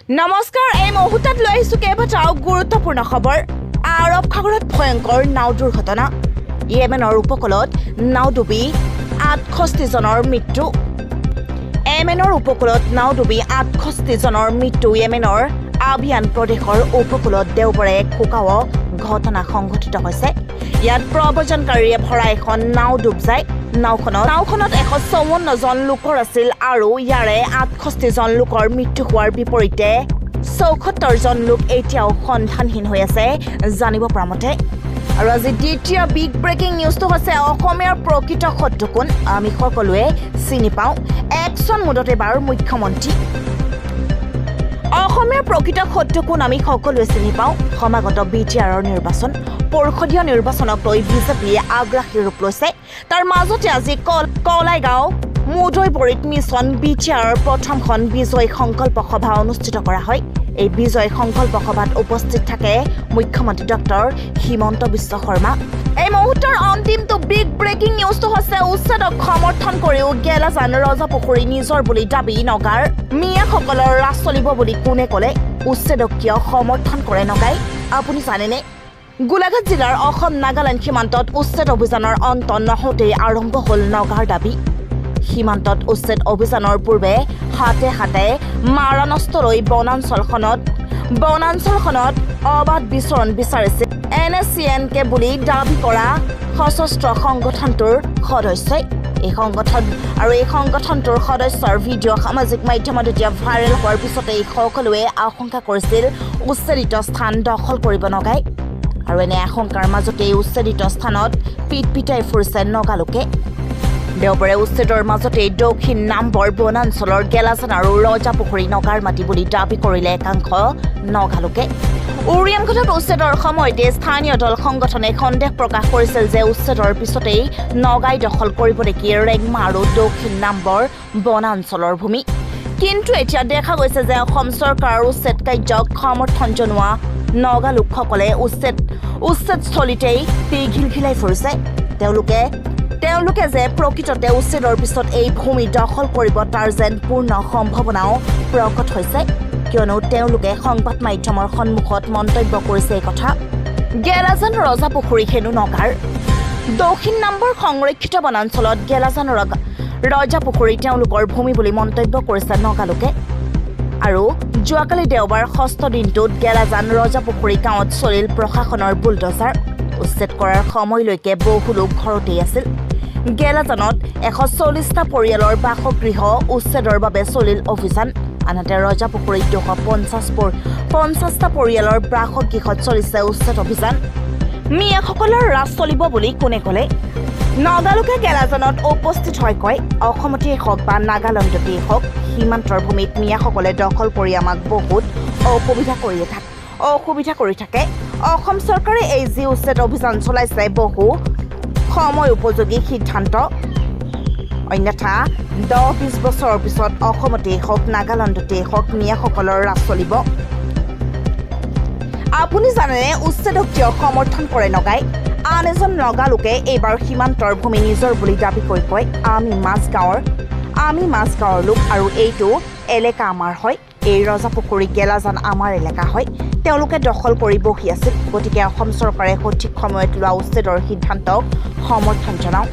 নমস্কাৰ এই মুহূৰ্তত লৈ আহিছো কেইবাটাও গুৰুত্বপূৰ্ণ খবৰ আৰৱ সাগৰত ভয়ংকৰ নাও দুৰ্ঘটনা ইয়েমেনৰ উপকূলত নাও ডুবি 68 জনৰ মৃত্যু ইয়েমেনৰ উপকূলত নাও ডুবি 68 জনৰ মৃত্যু ইয়েমেনৰ আবিয়ান প্ৰদেশৰ উপকূলত দেওবাৰে কোকাও ঘটনা সংঘটিত হৈছে ইয়াত প্ৰব্ৰজনকাৰীয়ে ভৰা এখন নাও ডুব যায় নাওখনত 154 জন লোকৰ আছিল আৰু ইয়াৰে 68 জন লোকৰ মৃত্যু হোৱাৰ বিপৰীতে 74 জন লোক এতিয়াও সন্ধানহীন হৈ আছে জানিব পৰা মতে আৰু আজি দ্বিতীয় বিগ ব্ৰেকিং নিউজটো হৈছে অসমীয়াৰ প্ৰকৃত শত্ৰু কোন আমি সকলোৱে চিনি পাওঁ একজন মুদত এবাৰ মুখ্যমন্ত্ৰী অসমীয়াৰ প্ৰকৃত শত্ৰু কোন আমি সকলোৱে চিনি পাওঁ সমাগত বিটিআৰৰ নিৰ্বাচন পৰিষদীয় নিৰ্বাচনক লৈ বিজেপিয়ে আগ্ৰাসী ৰূপ লৈছে তাৰ মাজতে আজি কলাইগাঁও মুদৈবৰীত মিছন বিটিআৰৰ প্ৰথমখন বিজয় সংকল্প সভা অনুষ্ঠিত কৰা হয় এই বিজয় সংকল্প সভাত উপস্থিত থাকে মুখ্যমন্ত্ৰী ডক্টৰ হিমন্ত বিশ্ব শৰ্মা এই মুহূৰ্তৰ অন্তিমটো বিগ ব্ৰেকিং নিউজটো হৈছে উচ্ছেদক সমৰ্থন কৰিও গেলাজান ৰজাপুখুৰী নিজৰ বুলি দাবী নগাৰ মিয়াসকলৰ ৰাজ চলিব বুলি কোনে ক'লে উচ্ছেদক কিয় সমৰ্থন কৰে নগাই আপুনি জানেনে গোলাঘাট জিলাৰ অসম নাগালেণ্ড সীমান্তত উচ্ছেদ অভিযানৰ অন্ত নহওঁতেই আৰম্ভ হ'ল নগাৰ দাবী সীমান্তত উচ্ছেদ অভিযানৰ পূৰ্বে হাতে হাতে মাৰানস্তলৈ বনাঞ্চলখনত অবাধ বিচৰণ বিচাৰিছিল NSCNK বুলি দাবী কৰা সশস্ত্ৰ সংগঠনটোৰ সদস্যই এই সংগঠনটোৰ সদস্যৰ ভিডিঅ' সামাজিক মাধ্যমত এতিয়া ভাইৰেল হোৱাৰ পিছতে সকলোৱে আশংকা কৰিছিল উচ্ছেদিত স্থান দখল কৰিব নগাই আৰু এনে আশংকাৰ মাজতে উচ্ছেদিত স্থানত পিটপিটাই ফুৰিছে নগালোকে দেওবাৰে উচ্ছেদৰ মাজতে দক্ষিণ নাম্বৰ বনাঞ্চলৰ গেলাজান আৰু ৰজাপুখুৰী নগাৰ মাটি বুলি দাবী কৰিলে একাংশ নগালোকে উৰিয়ান ঘাটত উচ্ছেদৰ সময়তে স্থানীয় দল সংগঠনে সন্দেহ প্ৰকাশ কৰিছিল যে উচ্ছেদৰ পিছতেই নগাই দখল কৰিব নেকি ৰেংমা আৰু দক্ষিণ নাম্বৰ বনাঞ্চলৰ ভূমি কিন্তু এতিয়া দেখা গৈছে যে অসম চৰকাৰৰ উচ্ছেদ কাৰ্যক সমৰ্থন জনোৱা নগা লোকসকলে উচ্ছেদস্থলীতেই ঘিলঘিলাই ফুৰিছে তেওঁলোকে যে প্ৰকৃততে উচ্ছেদৰ পিছত এই ভূমি দখল কৰিব তাৰ যেন পূৰ্ণ সম্ভাৱনাও প্ৰকট হৈছে কিয়নো তেওঁলোকে সংবাদ মাধ্যমৰ সন্মুখত মন্তব্য কৰিছে এই কথা গেলাজান ৰজাপুখুৰী হেনো নগাৰ দক্ষিণ নম্বৰ সংৰক্ষিত বনাঞ্চলত গেলাজান ৰজাপুখুৰী তেওঁলোকৰ ভূমি বুলি মন্তব্য কৰিছে নগালোকে আৰু যোৱাকালি দেওবাৰ ষষ্ঠ দিনটোত গেলাজান ৰজাপুখুৰী গাঁৱত চলিল প্ৰশাসনৰ বুলডজাৰ উচ্ছেদ কৰাৰ সময়লৈকে বহু লোক ঘৰতেই আছিল গেলাজানত 140টা পৰিয়ালৰ বাসগৃহ উচ্ছেদৰ বাবে চলিল অভিযান আনহাতে ৰজাপুখুৰীত 250টা পৰিয়ালৰ বাসগৃহত চলিছে উচ্ছেদ অভিযান মিয়াসকলৰ ৰাজ চলিব বুলি কোনে ক'লে নগালোকে গেলাজানত উপস্থিত হৈ কয় অসমতেই হওক বা নাগালেণ্ডতেই হওক সীমান্তৰ ভূমিত মিয়াসকলে দখল কৰি আমাক বহুত অসুবিধা কৰি থাকে অসম চৰকাৰে এই যি উচ্ছেদ অভিযান চলাইছে বহু সময় উপযোগী সিদ্ধান্ত অন্যথা 10-20 বছৰৰ পিছত অসমতেই হওক নাগালেণ্ডতেই হওক মিয়াসকলৰ ৰাজ চলিব আপুনি জানেনে উচ্ছেদক কিয় সমৰ্থন কৰে নগাই আন এজন নগালোকে এইবাৰ সীমান্তৰ ভূমি নিজৰ বুলি দাবী কৰি কয় আমি মাজগাঁৱৰ লোক আৰু এইটো এলেকা আমাৰ হয় এই ৰজাপুখুৰী গেলাজান আমাৰ এলেকা হয় তেওঁলোকে দখল কৰি বহি আছিল গতিকে অসম চৰকাৰে সঠিক সময়ত লোৱা উচ্ছেদৰ সিদ্ধান্তক সমৰ্থন জনাওঁ